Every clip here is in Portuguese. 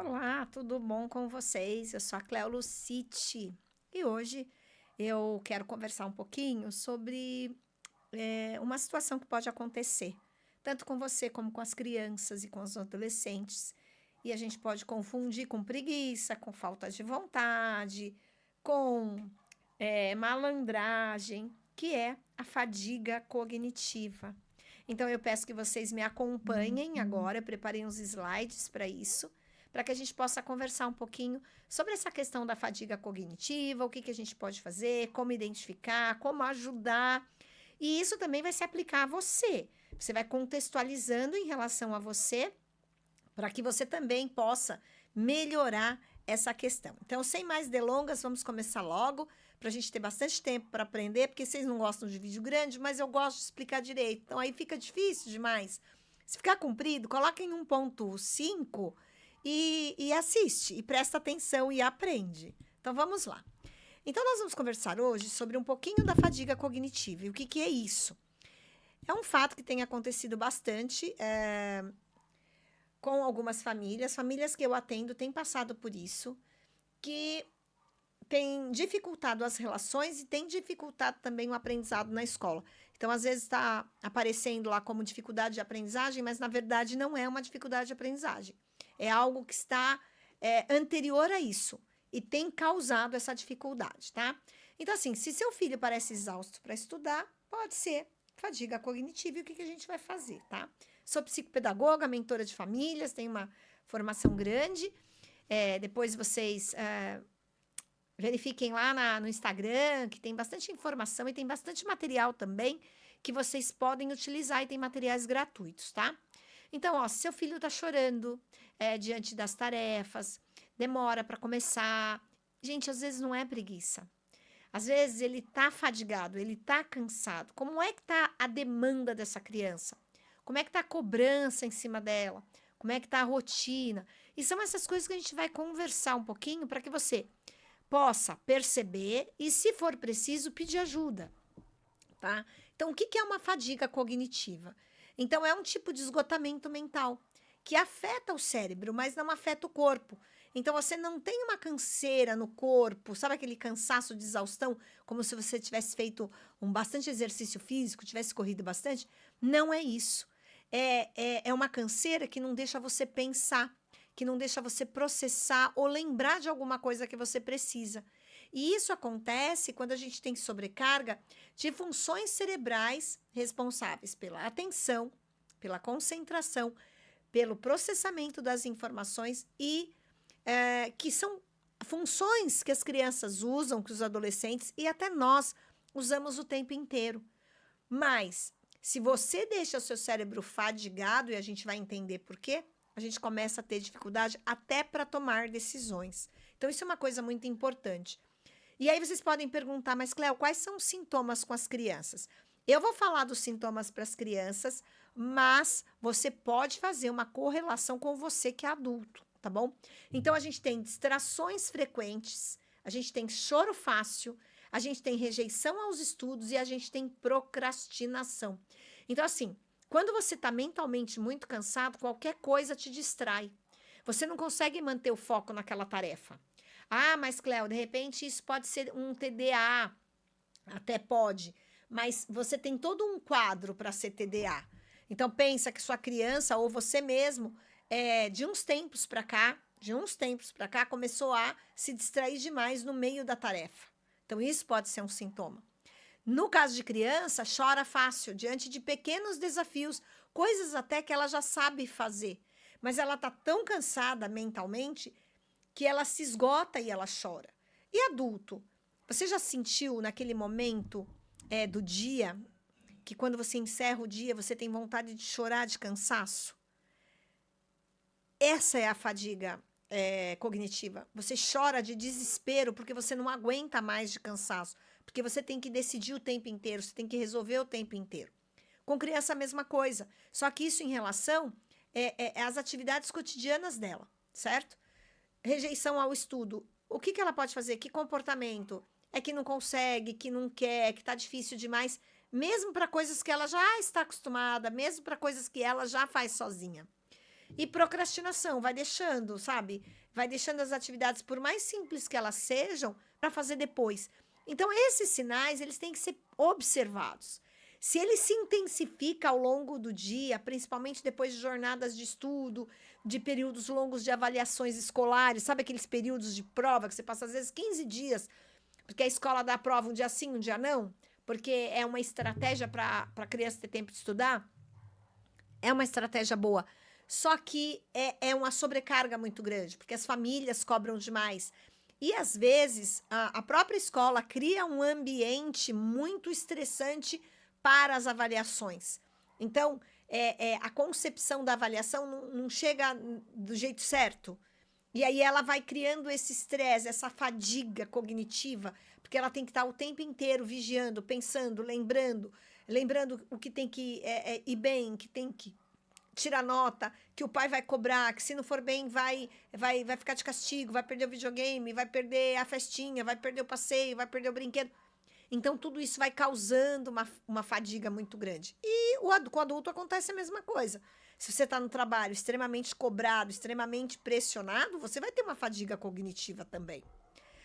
Olá, tudo bom com vocês? Eu sou a Cleo Luciti e hoje eu quero conversar um pouquinho sobre uma situação que pode acontecer, tanto com você como com as crianças e com os adolescentes. E a gente pode confundir com preguiça, com falta de vontade, com malandragem, que é a fadiga cognitiva. Então, eu peço que vocês me acompanhem agora, eu preparei uns slides para isso, para que a gente possa conversar um pouquinho sobre essa questão da fadiga cognitiva, o que, que a gente pode fazer, como identificar, como ajudar. E isso também vai se aplicar a você. Você vai contextualizando em relação a você, para que você também possa melhorar essa questão. Então, sem mais delongas, vamos começar logo, para a gente ter bastante tempo para aprender, porque vocês não gostam de vídeo grande, mas eu gosto de explicar direito. Então, aí fica difícil demais. Se ficar comprido, coloca em 1.5 e assiste, e presta atenção e aprende. Então, vamos lá. Então, nós vamos conversar hoje sobre um pouquinho da fadiga cognitiva. E o que, que é isso? É um fato que tem acontecido bastante com algumas famílias que eu atendo têm passado por isso, que tem dificultado as relações e tem dificultado também o aprendizado na escola. Então, às vezes está aparecendo lá como dificuldade de aprendizagem, mas na verdade não é uma dificuldade de aprendizagem. É algo que está anterior a isso e tem causado essa dificuldade, tá? Então, assim, se seu filho parece exausto para estudar, pode ser fadiga cognitiva. E o que, que a gente vai fazer, tá? Sou psicopedagoga, mentora de famílias, tenho uma formação grande. Depois vocês verifiquem lá no Instagram, que tem bastante informação e tem bastante material também que vocês podem utilizar e tem materiais gratuitos, tá? Então, ó, se seu filho tá chorando diante das tarefas, demora para começar. Gente, às vezes não é preguiça. Às vezes ele tá fadigado, ele tá cansado. Como é que tá a demanda dessa criança? Como é que tá a cobrança em cima dela? Como é que tá a rotina? E são essas coisas que a gente vai conversar um pouquinho para que você possa perceber e, se for preciso, pedir ajuda, tá? Então, o que é uma fadiga cognitiva? Então, é um tipo de esgotamento mental que afeta o cérebro, mas não afeta o corpo. Então, você não tem uma canseira no corpo, sabe aquele cansaço de exaustão, como se você tivesse feito bastante exercício físico, tivesse corrido bastante? Não é isso. É uma canseira que não deixa você pensar, que não deixa você processar ou lembrar de alguma coisa que você precisa. E isso acontece quando a gente tem sobrecarga de funções cerebrais responsáveis pela atenção, pela concentração, pelo processamento das informações e que são funções que as crianças usam, que os adolescentes e até nós usamos o tempo inteiro. Mas, se você deixa o seu cérebro fadigado, e a gente vai entender por quê, a gente começa a ter dificuldade até para tomar decisões. Então, isso é uma coisa muito importante. E aí vocês podem perguntar, mas Cléo, quais são os sintomas com as crianças? Eu vou falar dos sintomas para as crianças, mas você pode fazer uma correlação com você que é adulto, tá bom? Então, a gente tem distrações frequentes, a gente tem choro fácil, a gente tem rejeição aos estudos e a gente tem procrastinação. Então, assim, quando você está mentalmente muito cansado, qualquer coisa te distrai. Você não consegue manter o foco naquela tarefa. Ah, mas Cléo, de repente isso pode ser um TDA. Até pode, mas você tem todo um quadro para ser TDA. Então, pensa que sua criança ou você mesmo, de uns tempos para cá, começou a se distrair demais no meio da tarefa. Então, isso pode ser um sintoma. No caso de criança, chora fácil, diante de pequenos desafios, coisas até que ela já sabe fazer. Mas ela está tão cansada mentalmente que ela se esgota e ela chora. E adulto? Você já sentiu naquele momento do dia, que quando você encerra o dia, você tem vontade de chorar de cansaço? Essa é a fadiga cognitiva. Você chora de desespero porque você não aguenta mais de cansaço. Porque você tem que decidir o tempo inteiro, você tem que resolver o tempo inteiro. Com criança, a mesma coisa. Só que isso em relação às atividades cotidianas dela, certo? Rejeição ao estudo. O que ela pode fazer? Que comportamento? É que não consegue, que não quer, que está difícil demais, mesmo para coisas que ela já está acostumada, mesmo para coisas que ela já faz sozinha. E procrastinação, vai deixando, sabe? Vai deixando as atividades, por mais simples que elas sejam, para fazer depois. Então, esses sinais, eles têm que ser observados. Se ele se intensifica ao longo do dia, principalmente depois de jornadas de estudo, de períodos longos de avaliações escolares, sabe aqueles períodos de prova que você passa às vezes 15 dias, porque a escola dá prova um dia sim, um dia não, porque é uma estratégia para a criança ter tempo de estudar? É uma estratégia boa. Só que é uma sobrecarga muito grande, porque as famílias cobram demais. E às vezes a própria escola cria um ambiente muito estressante para as avaliações. Então, a concepção da avaliação não chega do jeito certo. E aí ela vai criando esse estresse, essa fadiga cognitiva, porque ela tem que estar o tempo inteiro vigiando, pensando, lembrando o que tem que ir bem, que tem que tirar nota, que o pai vai cobrar, que se não for bem vai ficar de castigo, vai perder o videogame, vai perder a festinha, vai perder o passeio, vai perder o brinquedo. Então, tudo isso vai causando uma fadiga muito grande. E com o adulto acontece a mesma coisa. Se você está no trabalho extremamente cobrado, extremamente pressionado, você vai ter uma fadiga cognitiva também.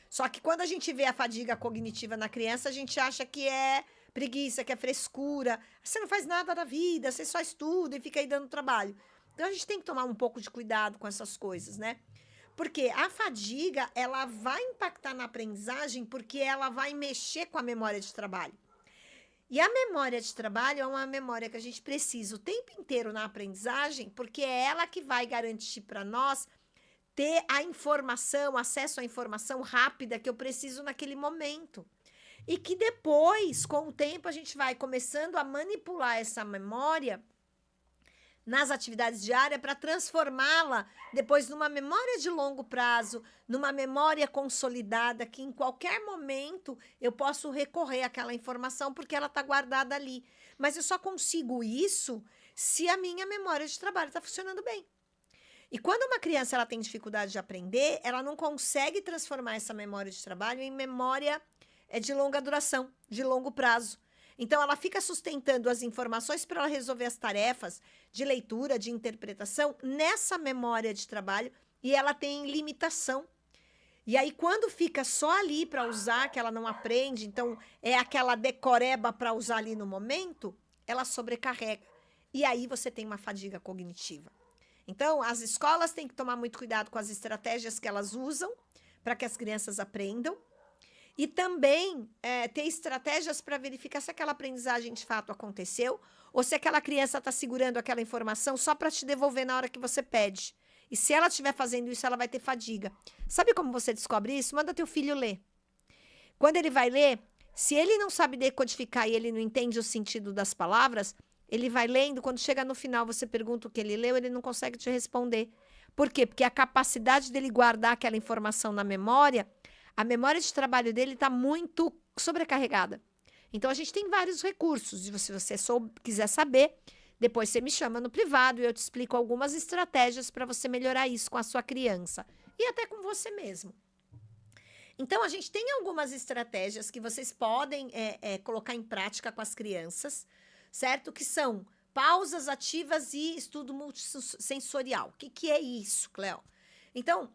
Só que quando a gente vê a fadiga cognitiva na criança, a gente acha que é preguiça, que é frescura. Você não faz nada da vida, você só estuda e fica aí dando trabalho. Então, a gente tem que tomar um pouco de cuidado com essas coisas, né? Porque a fadiga, ela vai impactar na aprendizagem porque ela vai mexer com a memória de trabalho. E a memória de trabalho é uma memória que a gente precisa o tempo inteiro na aprendizagem, porque é ela que vai garantir para nós ter a informação, acesso à informação rápida que eu preciso naquele momento. E que depois, com o tempo, a gente vai começando a manipular essa memória nas atividades diárias para transformá-la depois numa memória de longo prazo, numa memória consolidada que em qualquer momento eu posso recorrer àquela informação porque ela está guardada ali. Mas eu só consigo isso se a minha memória de trabalho está funcionando bem. E quando uma criança ela tem dificuldade de aprender, ela não consegue transformar essa memória de trabalho em memória de longa duração, de longo prazo. Então, ela fica sustentando as informações para ela resolver as tarefas de leitura, de interpretação, nessa memória de trabalho, e ela tem limitação. E aí, quando fica só ali para usar, que ela não aprende, então é aquela decoreba para usar ali no momento, ela sobrecarrega. E aí você tem uma fadiga cognitiva. Então, as escolas têm que tomar muito cuidado com as estratégias que elas usam para que as crianças aprendam. E também ter estratégias para verificar se aquela aprendizagem de fato aconteceu ou se aquela criança está segurando aquela informação só para te devolver na hora que você pede. E se ela estiver fazendo isso, ela vai ter fadiga. Sabe como você descobre isso? Manda teu filho ler. Quando ele vai ler, se ele não sabe decodificar e ele não entende o sentido das palavras, ele vai lendo, quando chega no final você pergunta o que ele leu, ele não consegue te responder. Por quê? Porque a capacidade dele guardar aquela informação na memória, a memória de trabalho dele está muito sobrecarregada. Então, a gente tem vários recursos. E se você quiser saber, depois você me chama no privado e eu te explico algumas estratégias para você melhorar isso com a sua criança. E até com você mesmo. Então, a gente tem algumas estratégias que vocês podem colocar em prática com as crianças, certo? Que são pausas ativas e estudo multissensorial. O que é isso, Cléo? Então,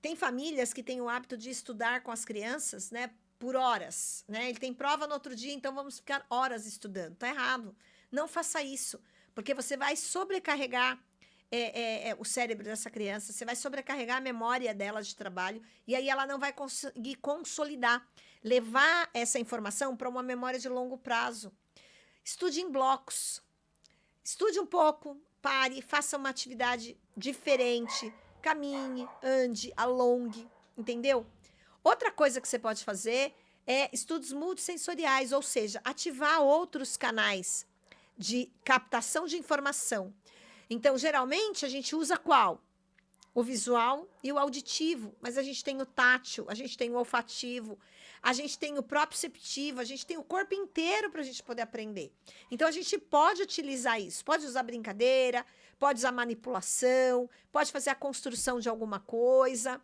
tem famílias que têm o hábito de estudar com as crianças, né, por horas, né? Ele tem prova no outro dia, então vamos ficar horas estudando. Tá errado. Não faça isso, porque você vai sobrecarregar o cérebro dessa criança, você vai sobrecarregar a memória dela de trabalho e aí ela não vai conseguir consolidar, levar essa informação para uma memória de longo prazo. Estude em blocos. Estude um pouco, pare, faça uma atividade diferente. Caminhe, ande, alongue, entendeu? Outra coisa que você pode fazer é estudos multissensoriais, ou seja, ativar outros canais de captação de informação. Então, geralmente, a gente usa qual? O visual e o auditivo, mas a gente tem o tátil, a gente tem o olfativo, a gente tem o proprioceptivo, a gente tem o corpo inteiro para a gente poder aprender. Então, a gente pode utilizar isso, pode usar brincadeira, pode usar manipulação, pode fazer a construção de alguma coisa,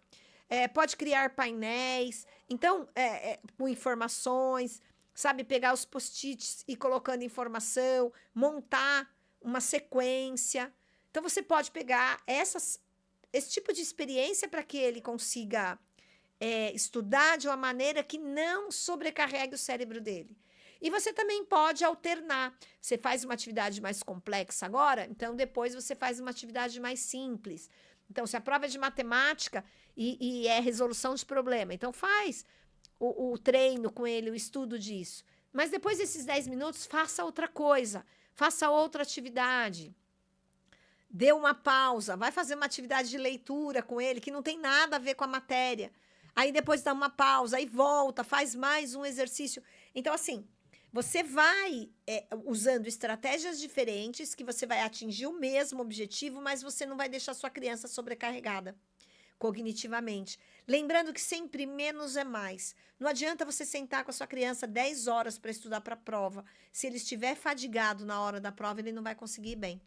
pode criar painéis, então, com informações, sabe, pegar os post-its e colocando informação, montar uma sequência. Então, você pode pegar esse tipo de experiência para que ele consiga estudar de uma maneira que não sobrecarregue o cérebro dele. E você também pode alternar. Você faz uma atividade mais complexa agora, então depois você faz uma atividade mais simples. Então, se a prova é de matemática e é resolução de problema, então faz o treino com ele, o estudo disso. Mas depois desses 10 minutos, faça outra coisa, faça outra atividade. Dê uma pausa, vai fazer uma atividade de leitura com ele, que não tem nada a ver com a matéria. Aí depois dá uma pausa, aí volta, faz mais um exercício. Então, assim, você vai usando estratégias diferentes, que você vai atingir o mesmo objetivo, mas você não vai deixar sua criança sobrecarregada cognitivamente. Lembrando que sempre menos é mais. Não adianta você sentar com a sua criança 10 horas para estudar para a prova. Se ele estiver fadigado na hora da prova, ele não vai conseguir ir bem.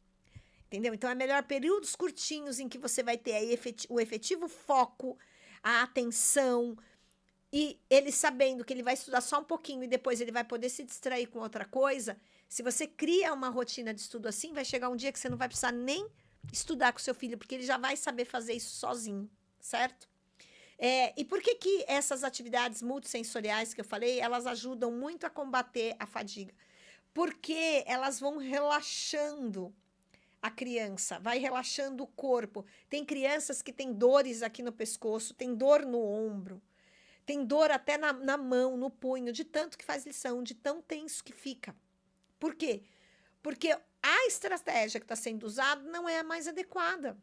Entendeu? Então, é melhor períodos curtinhos em que você vai ter aí o efetivo foco, a atenção, e ele sabendo que ele vai estudar só um pouquinho e depois ele vai poder se distrair com outra coisa. Se você cria uma rotina de estudo assim, vai chegar um dia que você não vai precisar nem estudar com seu filho, porque ele já vai saber fazer isso sozinho, certo? E por que essas atividades multissensoriais que eu falei, elas ajudam muito a combater a fadiga? Porque elas vão relaxando a criança, vai relaxando o corpo. Tem crianças que têm dores aqui no pescoço, tem dor no ombro, tem dor até na mão, no punho, de tanto que faz lição, de tão tenso que fica. Por quê? Porque a estratégia que está sendo usada não é a mais adequada.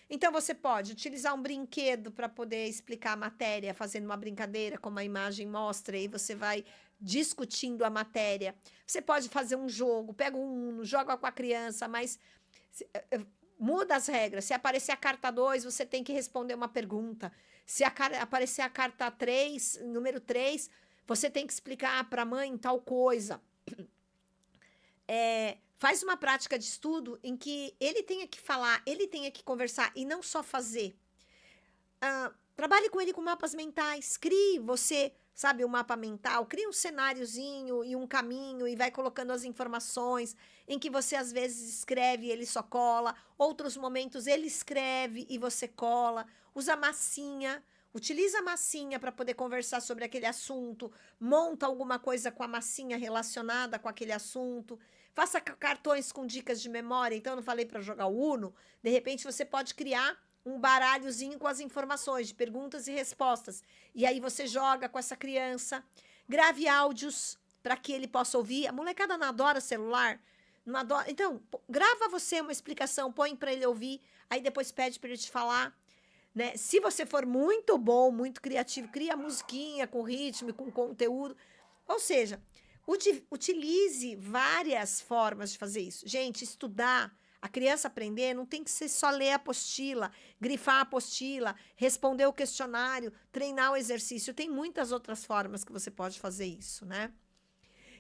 Então, você pode utilizar um brinquedo para poder explicar a matéria, fazendo uma brincadeira, como a imagem mostra, e você vai discutindo a matéria. Você pode fazer um jogo, pega um Uno, joga com a criança, mas muda as regras. Se aparecer a carta 2, você tem que responder uma pergunta. Se aparecer a carta 3, número 3, você tem que explicar para a mãe tal coisa. Faz uma prática de estudo em que ele tenha que falar, ele tenha que conversar e não só fazer. Trabalhe com ele com mapas mentais. Crie você, sabe, um mapa mental. Crie um cenáriozinho e um caminho e vai colocando as informações em que você às vezes escreve e ele só cola. Outros momentos ele escreve e você cola. Usa massinha. Utiliza a massinha para poder conversar sobre aquele assunto. Monta alguma coisa com a massinha relacionada com aquele assunto. Faça cartões com dicas de memória. Então, eu não falei para jogar o Uno. De repente, você pode criar um baralhozinho com as informações de perguntas e respostas. E aí você joga com essa criança. Grave áudios para que ele possa ouvir. A molecada não adora celular. Não adora. Então, grava você uma explicação, põe para ele ouvir. Aí depois pede para ele te falar. Né? Se você for muito bom, muito criativo, cria musiquinha com ritmo, com conteúdo. Ou seja, utilize várias formas de fazer isso. Gente, estudar, a criança aprender, não tem que ser só ler a apostila, grifar a apostila, responder o questionário, treinar o exercício. Tem muitas outras formas que você pode fazer isso, né?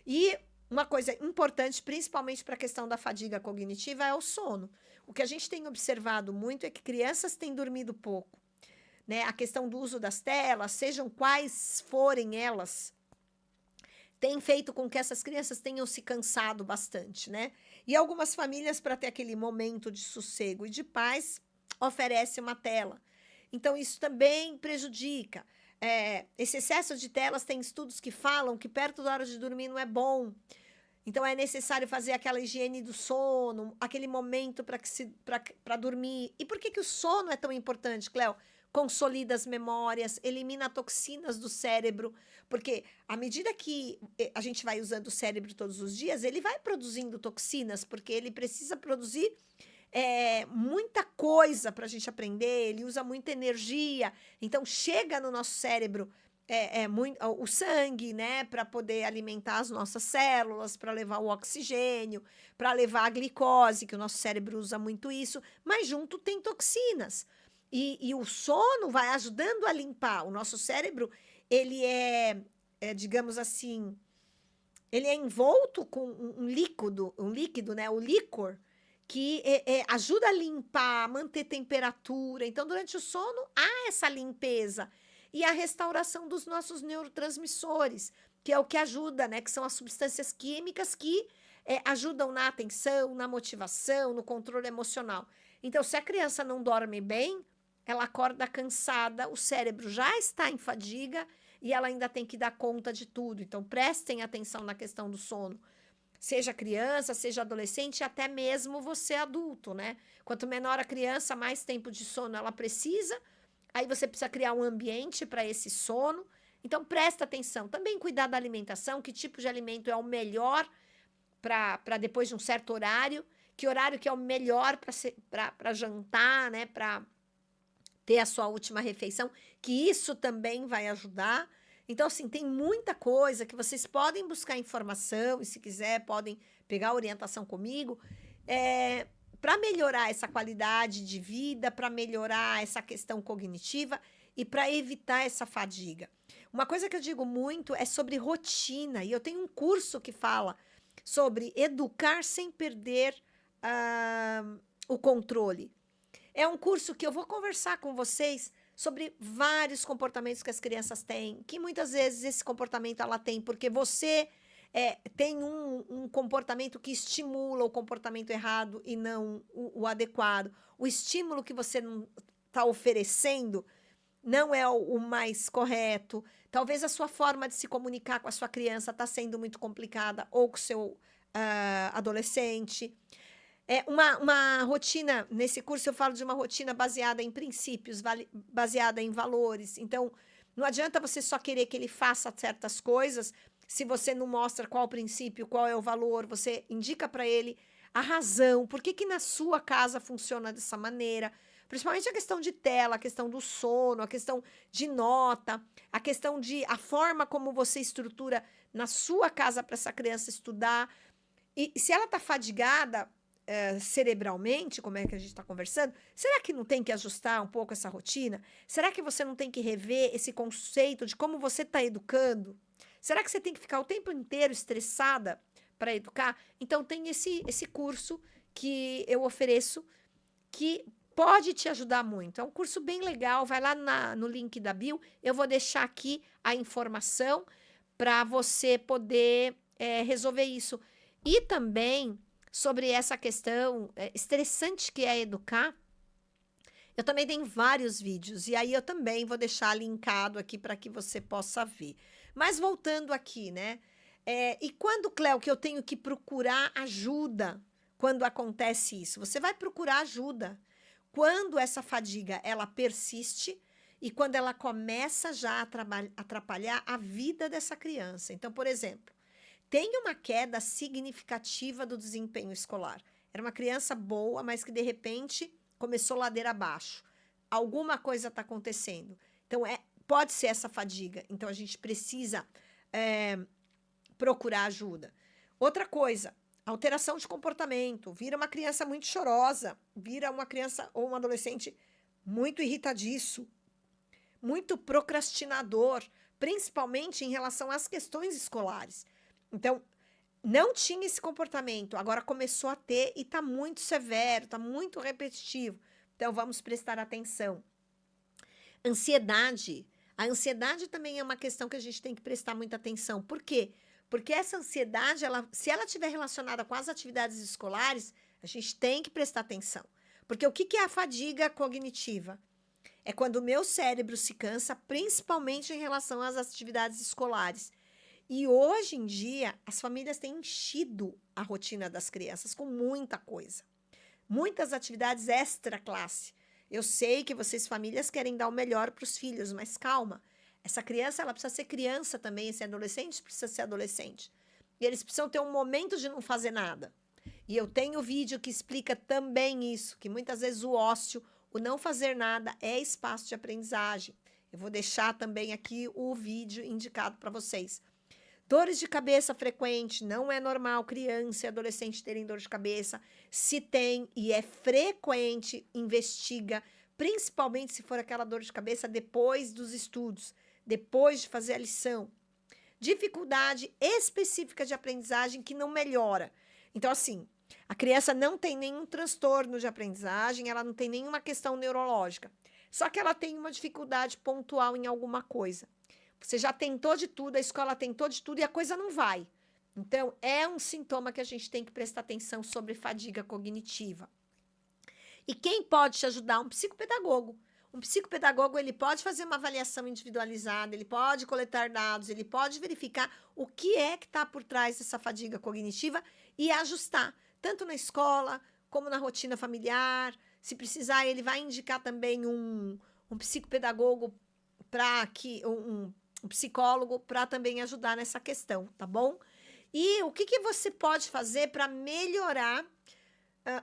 E uma coisa importante, principalmente para a questão da fadiga cognitiva, é o sono. O que a gente tem observado muito é que crianças têm dormido pouco, né? A questão do uso das telas, sejam quais forem elas, tem feito com que essas crianças tenham se cansado bastante, né? E algumas famílias, para ter aquele momento de sossego e de paz, oferecem uma tela. Então, isso também prejudica. Esse excesso de telas, tem estudos que falam que perto da hora de dormir não é bom. Então, é necessário fazer aquela higiene do sono, aquele momento para dormir. E por que o sono é tão importante, Cléo? Consolida as memórias, elimina toxinas do cérebro, porque à medida que a gente vai usando o cérebro todos os dias, ele vai produzindo toxinas, porque ele precisa produzir muita coisa para a gente aprender, ele usa muita energia, então chega no nosso cérebro o sangue, né, para poder alimentar as nossas células, para levar o oxigênio, para levar a glicose, que o nosso cérebro usa muito isso, mas junto tem toxinas. E o sono vai ajudando a limpar. O nosso cérebro, ele digamos assim, ele é envolto com um líquido, né, o líquor, que ajuda a limpar, a manter temperatura. Então, durante o sono, há essa limpeza e a restauração dos nossos neurotransmissores, que é o que ajuda, né, que são as substâncias químicas que ajudam na atenção, na motivação, no controle emocional. Então, se a criança não dorme bem, ela acorda cansada, o cérebro já está em fadiga e ela ainda tem que dar conta de tudo. Então, prestem atenção na questão do sono. Seja criança, seja adolescente, até mesmo você adulto, né? Quanto menor a criança, mais tempo de sono ela precisa. Aí você precisa criar um ambiente para esse sono. Então, presta atenção. Também cuidar da alimentação, que tipo de alimento é o melhor para depois de um certo horário, que horário que é o melhor para jantar, né? Para ter a sua última refeição, que isso também vai ajudar. Então, assim, tem muita coisa que vocês podem buscar informação e, se quiser, podem pegar orientação comigo, para melhorar essa qualidade de vida, para melhorar essa questão cognitiva e para evitar essa fadiga. Uma coisa que eu digo muito é sobre rotina, e eu tenho um curso que fala sobre educar sem perder o controle. É um curso que eu vou conversar com vocês sobre vários comportamentos que as crianças têm, que muitas vezes esse comportamento ela tem porque você tem um comportamento que estimula o comportamento errado e não o adequado. O estímulo que você não está oferecendo não é o mais correto. Talvez a sua forma de se comunicar com a sua criança está sendo muito complicada, ou com o seu adolescente. Uma rotina, nesse curso eu falo de uma rotina baseada em princípios, baseada em valores. Então, não adianta você só querer que ele faça certas coisas se você não mostra qual o princípio, qual é o valor, você indica para ele a razão, por que na sua casa funciona dessa maneira, principalmente a questão de tela, a questão do sono, a questão de nota, a forma como você estrutura na sua casa para essa criança estudar. E se ela está fadigada, cerebralmente, como é que a gente está conversando, será que não tem que ajustar um pouco essa rotina? Será que você não tem que rever esse conceito de como você está educando? Será que você tem que ficar o tempo inteiro estressada para educar? Então, tem esse curso que eu ofereço que pode te ajudar muito. É um curso bem legal, vai lá no link da bio, eu vou deixar aqui a informação para você poder resolver isso. E também sobre essa questão estressante que é educar, eu também tenho vários vídeos, e aí eu também vou deixar linkado aqui para que você possa ver. Mas voltando aqui, né? E quando, Cléo, que eu tenho que procurar ajuda quando acontece isso? Você vai procurar ajuda quando essa fadiga ela persiste e quando ela começa já a atrapalhar a vida dessa criança. Então, por exemplo, tem uma queda significativa do desempenho escolar. Era uma criança boa, mas que de repente começou ladeira abaixo. Alguma coisa está acontecendo. Então, pode ser essa fadiga. Então, a gente precisa procurar ajuda. Outra coisa, alteração de comportamento. Vira uma criança muito chorosa, vira uma criança ou um adolescente muito irritadiço, muito procrastinador, principalmente em relação às questões escolares. Então, não tinha esse comportamento, agora começou a ter e está muito severo, está muito repetitivo. Então, vamos prestar atenção. Ansiedade. A ansiedade também é uma questão que a gente tem que prestar muita atenção. Por quê? Porque essa ansiedade, se ela estiver relacionada com as atividades escolares, a gente tem que prestar atenção. Porque o que é a fadiga cognitiva? É quando o meu cérebro se cansa, principalmente em relação às atividades escolares. E hoje em dia, as famílias têm enchido a rotina das crianças com muita coisa. Muitas atividades extra classe. Eu sei que vocês, famílias, querem dar o melhor para os filhos, mas calma. Essa criança, ela precisa ser criança também, esse adolescente precisa ser adolescente. E eles precisam ter um momento de não fazer nada. E eu tenho vídeo que explica também isso, que muitas vezes o ócio, o não fazer nada é espaço de aprendizagem. Eu vou deixar também aqui o vídeo indicado para vocês. Dores de cabeça frequente, não é normal criança e adolescente terem dor de cabeça. Se tem e é frequente, investiga, principalmente se for aquela dor de cabeça depois dos estudos, depois de fazer a lição. Dificuldade específica de aprendizagem que não melhora. Então, assim, a criança não tem nenhum transtorno de aprendizagem, ela não tem nenhuma questão neurológica, só que ela tem uma dificuldade pontual em alguma coisa. Você já tentou de tudo, a escola tentou de tudo e a coisa não vai. Então, é um sintoma que a gente tem que prestar atenção sobre fadiga cognitiva. E quem pode te ajudar? Um psicopedagogo. Um psicopedagogo, ele pode fazer uma avaliação individualizada, ele pode coletar dados, ele pode verificar o que é que está por trás dessa fadiga cognitiva e ajustar, tanto na escola, como na rotina familiar. Se precisar, ele vai indicar também um psicopedagogo para que um psicólogo para também ajudar nessa questão, tá bom? E o que você pode fazer para melhorar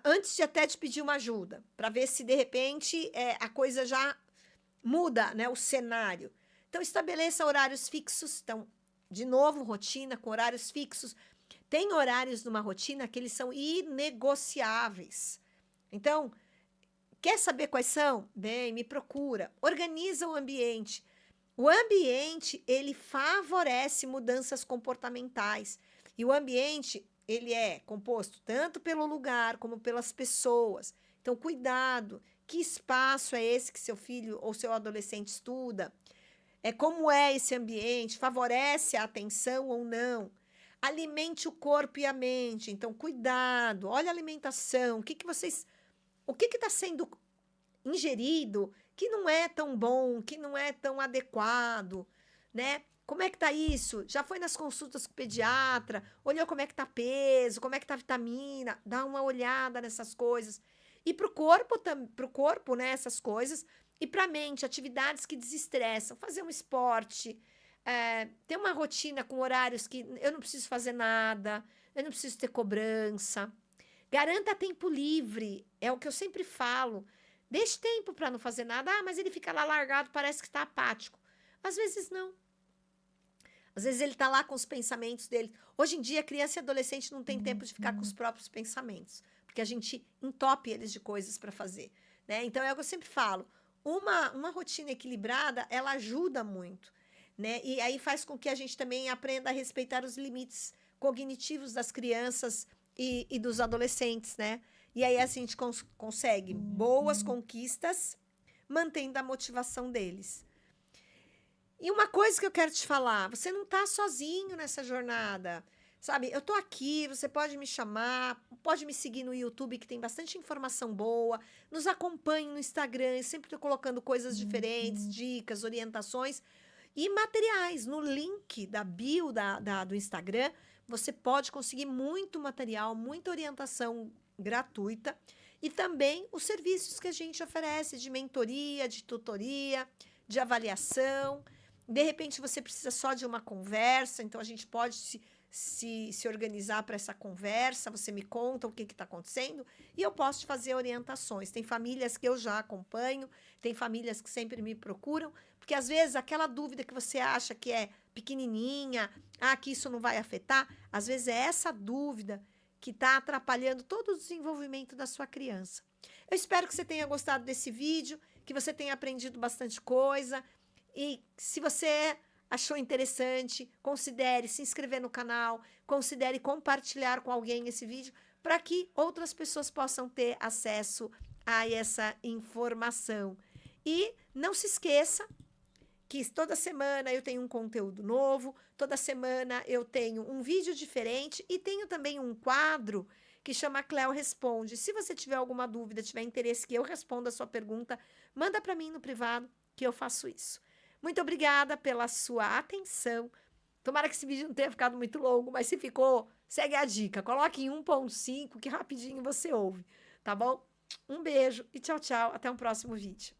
antes de até te pedir uma ajuda, para ver se de repente a coisa já muda, né, o cenário. Então, estabeleça horários fixos. Então, de novo, rotina com horários fixos. Tem horários numa rotina que eles são inegociáveis. Então, quer saber quais são? Bem, me procura. Organiza o ambiente. O ambiente, ele favorece mudanças comportamentais. E o ambiente, ele é composto tanto pelo lugar como pelas pessoas. Então, cuidado. Que espaço é esse que seu filho ou seu adolescente estuda? Como é esse ambiente? Favorece a atenção ou não? Alimente o corpo e a mente. Então, cuidado. Olha a alimentação. O que está sendo ingerido que não é tão bom, que não é tão adequado, né? Como é que tá isso? Já foi nas consultas com o pediatra? Olhou como é que tá peso, como é que tá a vitamina? Dá uma olhada nessas coisas. E pro corpo, né, essas coisas. E pra mente, atividades que desestressam. Fazer um esporte, ter uma rotina com horários que eu não preciso fazer nada, eu não preciso ter cobrança. Garanta tempo livre, é o que eu sempre falo. Deixe tempo para não fazer nada. Ah, mas ele fica lá largado, parece que está apático. Às vezes não. Às vezes ele está lá com os pensamentos dele. Hoje em dia, criança e adolescente não tem tempo de ficar com os próprios pensamentos, porque a gente entope eles de coisas para fazer, né? Então, é o que eu sempre falo. Uma rotina equilibrada, ela ajuda muito, né? E aí faz com que a gente também aprenda a respeitar os limites cognitivos das crianças e dos adolescentes, né? E aí a gente consegue boas conquistas, mantendo a motivação deles. E uma coisa que eu quero te falar, você não está sozinho nessa jornada, sabe? Eu tô aqui, você pode me chamar, pode me seguir no YouTube, que tem bastante informação boa, nos acompanhe no Instagram, eu sempre estou colocando coisas diferentes, dicas, orientações e materiais. No link da bio do Instagram, você pode conseguir muito material, muita orientação gratuita e também os serviços que a gente oferece de mentoria, de tutoria, de avaliação. De repente, você precisa só de uma conversa, então a gente pode se organizar para essa conversa, você me conta o que está acontecendo e eu posso te fazer orientações. Tem famílias que eu já acompanho, tem famílias que sempre me procuram, porque às vezes aquela dúvida que você acha que é pequenininha, que isso não vai afetar, às vezes é essa dúvida que está atrapalhando todo o desenvolvimento da sua criança. Eu espero que você tenha gostado desse vídeo, que você tenha aprendido bastante coisa. E se você achou interessante, considere se inscrever no canal, considere compartilhar com alguém esse vídeo, para que outras pessoas possam ter acesso a essa informação. E não se esqueça que toda semana eu tenho um conteúdo novo, toda semana eu tenho um vídeo diferente e tenho também um quadro que chama Cleo Responde. Se você tiver alguma dúvida, tiver interesse que eu responda a sua pergunta, manda para mim no privado que eu faço isso. Muito obrigada pela sua atenção. Tomara que esse vídeo não tenha ficado muito longo, mas se ficou, segue a dica. Coloque em 1.5 que rapidinho você ouve, tá bom? Um beijo e tchau, tchau. Até um próximo vídeo.